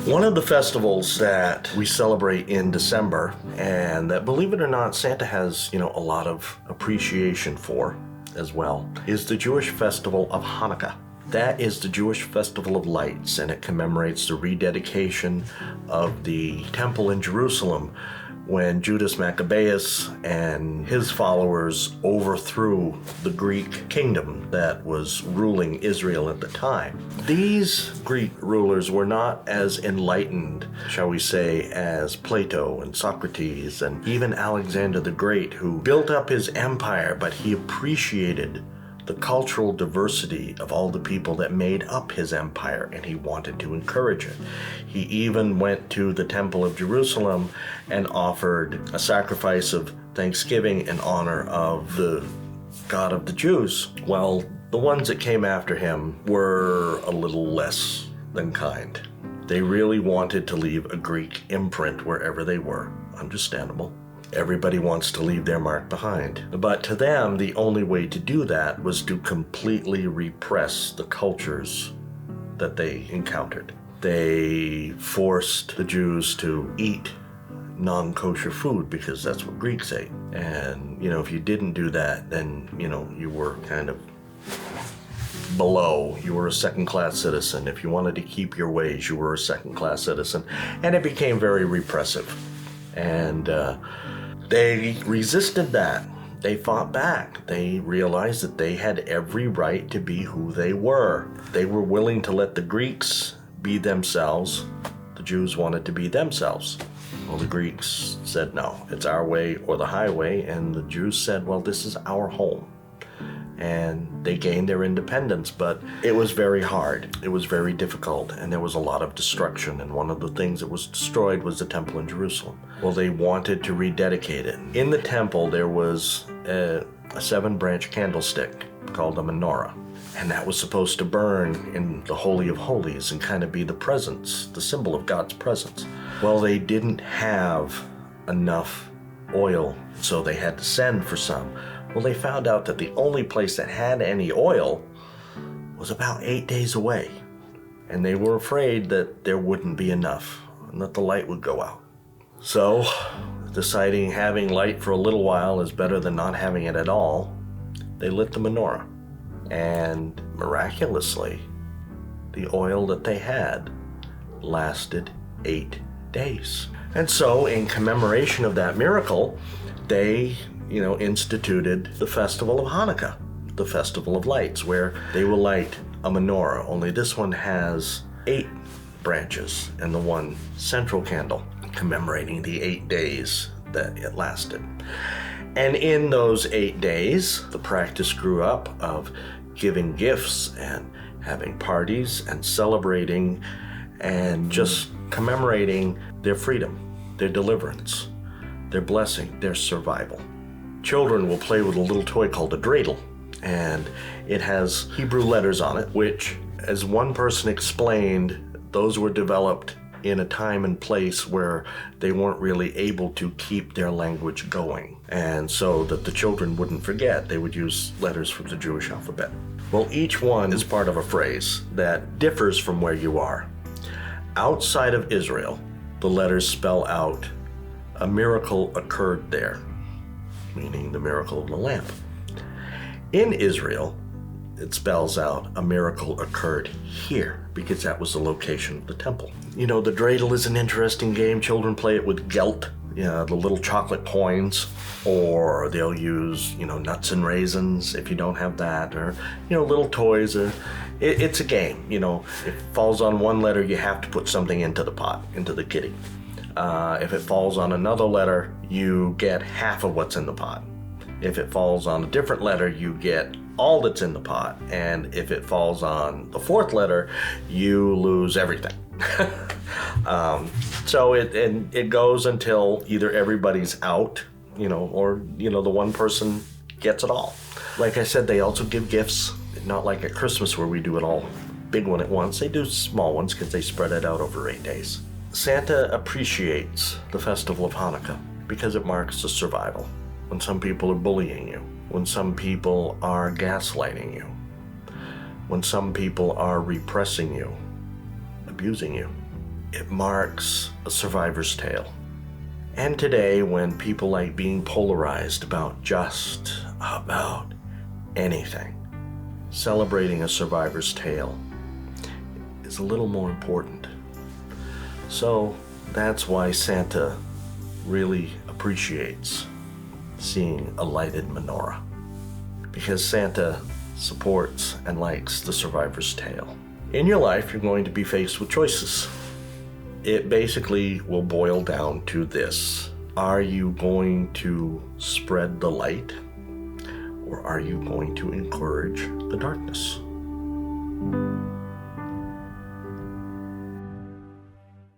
One of the festivals that we celebrate in December, and that, believe it or not, Santa has, a lot of appreciation for as well, is the Jewish festival of Hanukkah. That is the Jewish festival of lights, and it commemorates the rededication of the temple in Jerusalem when Judas Maccabeus and his followers overthrew the Greek kingdom that was ruling Israel at the time. These Greek rulers were not as enlightened, shall we say, as Plato and Socrates and even Alexander the Great, who built up his empire, but he appreciated the cultural diversity of all the people that made up his empire, and he wanted to encourage it. He even went to the Temple of Jerusalem and offered a sacrifice of thanksgiving in honor of the God of the Jews. Well, the ones that came after him were a little less than kind. They really wanted to leave a Greek imprint wherever they were. Understandable. Everybody wants to leave their mark behind. But to them, the only way to do that was to completely repress the cultures that they encountered. They forced the Jews to eat non-kosher food because that's what Greeks ate. And, if you didn't do that, then, you were kind of below. You were a second-class citizen. If you wanted to keep your ways, you were a second-class citizen. And it became very repressive. And they resisted that. They fought back. They realized that they had every right to be who they were. They were willing to let the Greeks be themselves. The Jews wanted to be themselves. Well, the Greeks said, no, it's our way or the highway. And the Jews said, well, this is our home. And they gained their independence, but it was very hard. It was very difficult, and there was a lot of destruction. And one of the things that was destroyed was the temple in Jerusalem. Well, they wanted to rededicate it. In the temple, there was a 7-branch candlestick called a menorah. And that was supposed to burn in the Holy of Holies and kind of be the presence, the symbol of God's presence. Well, they didn't have enough oil, so they had to send for some. Well, they found out that the only place that had any oil was about 8 days away. And they were afraid that there wouldn't be enough and that the light would go out. So, deciding having light for a little while is better than not having it at all, they lit the menorah. And miraculously, the oil that they had lasted 8 days. And so, in commemoration of that miracle, they instituted the festival of Hanukkah, the festival of lights, where they will light a menorah, only this one has 8 branches and the one central candle, commemorating the 8 days that it lasted. And in those 8 days, the practice grew up of giving gifts and having parties and celebrating and just commemorating their freedom, their deliverance, their blessing, their survival. Children will play with a little toy called a dreidel, and it has Hebrew letters on it, which, as one person explained, those were developed in a time and place where they weren't really able to keep their language going. And so that the children wouldn't forget, they would use letters from the Jewish alphabet. Well, each one is part of a phrase that differs from where you are. Outside of Israel, the letters spell out a miracle occurred there, meaning the miracle of the lamp. In Israel, it spells out a miracle occurred here, because that was the location of the temple. The dreidel is an interesting game. Children play it with gelt, the little chocolate coins, or they'll use, nuts and raisins if you don't have that, or, little toys. It's a game, If it falls on one letter, you have to put something into the pot, into the kitty. If it falls on another letter, you get half of what's in the pot. If it falls on a different letter, you get all that's in the pot. And if it falls on the 4th letter, you lose everything. So it goes until either everybody's out, or, the one person gets it all. Like I said, they also give gifts, not like at Christmas where we do it all big one at once. They do small ones because they spread it out over 8 days. Santa appreciates the festival of Hanukkah because it marks the survival. When some people are bullying you, when some people are gaslighting you, when some people are repressing you, abusing you, It marks a survivor's tale. And today, when people like being polarized about just about anything, celebrating a survivor's tale is a little more important. So that's why Santa really appreciates seeing a lighted menorah, because Santa supports and likes the survivor's tale. In your life, you're going to be faced with choices. It basically will boil down to this. Are you going to spread the light, or are you going to encourage the darkness?